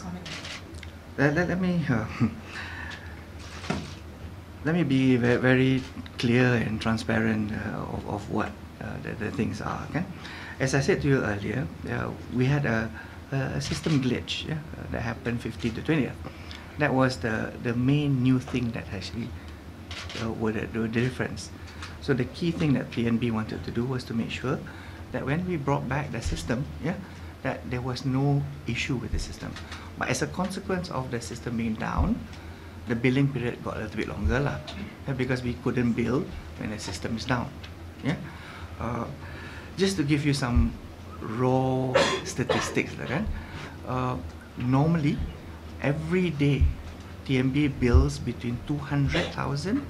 comment? Let me be very clear and transparent of what the things are. Okay, as I said to you earlier, we had a system glitch that happened 15th to 20th. That was the main new thing that actually was the difference. So the key thing that TNB wanted to do was to make sure that when we brought back the system, that there was no issue with the system. But as a consequence of the system being down, the billing period got a little bit longer lah, because we couldn't bill when the system is down. Just to give you some raw statistics, normally every day TNB bills between 200,000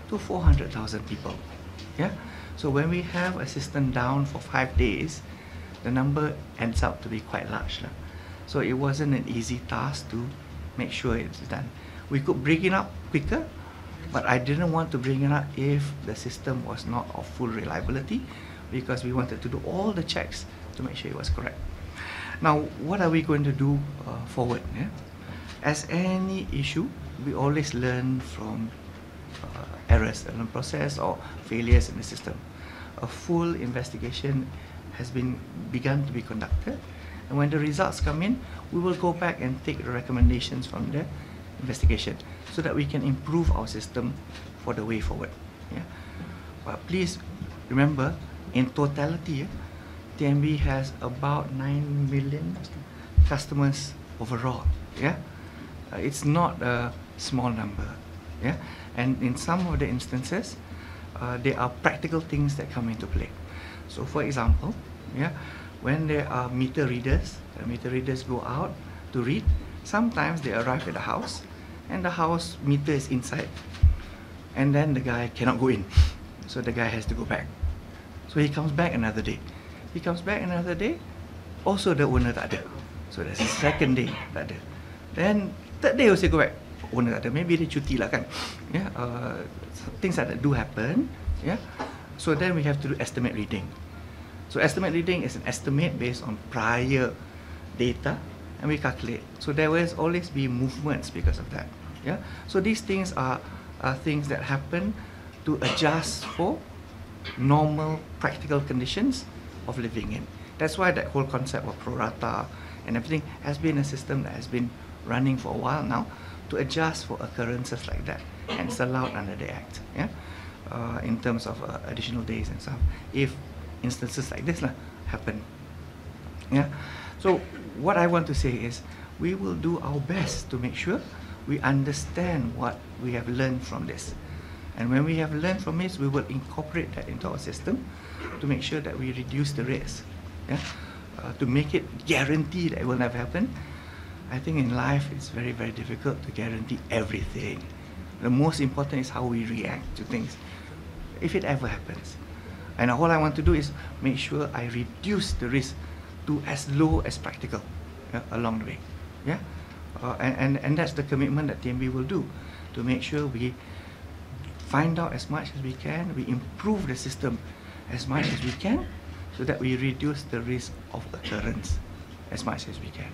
to 400,000 people. So when we have a system down for 5 days, the number ends up to be quite large. So it wasn't an easy task to make sure it's done. We could bring it up quicker, but I didn't want to bring it up if the system was not of full reliability, because we wanted to do all the checks to make sure it was correct. Now, what are we going to do forward? As any issue, we always learn from errors in the process or failures in the system. A full investigation has begun to be conducted, and when the results come in, we will go back and take the recommendations from the investigation so that we can improve our system for the way forward. But please remember, in totality, TNB has about 9 million customers overall. It's not a small number. And in some of the instances, there are practical things that come into play. So for example, when there are meter readers, the meter readers go out to read. Sometimes they arrive at the house and the house meter is inside, and then the guy cannot go in, so the guy has to go back. So he comes back another day. He comes back another day, also the owner tak ada. So that's the second day tak ada. Then third day also go back, owner tak ada. Maybe dia cuti lah kan. Things like that do happen. So then we have to do estimate reading. So estimate reading is an estimate based on prior data, and we calculate. So there will always be movements because of that. So these things are things that happen to adjust for normal practical conditions of living in. That's why that whole concept of pro rata and everything has been a system that has been running for a while now to adjust for occurrences like that, and it's allowed under the Act. In terms of additional days and stuff, if instances like this happen. So what I want to say is, we will do our best to make sure we understand what we have learned from this, and when we have learned from this, we will incorporate that into our system to make sure that we reduce the risk. To make it guarantee that it will never happen. I think in life it's very, very difficult to guarantee everything. The most important is how we react to things if it ever happens. And all I want to do is make sure I reduce the risk to as low as practical along the way. And that's the commitment that TNB will do, to make sure we find out as much as we can, we improve the system as much as we can, so that we reduce the risk of occurrence as much as we can.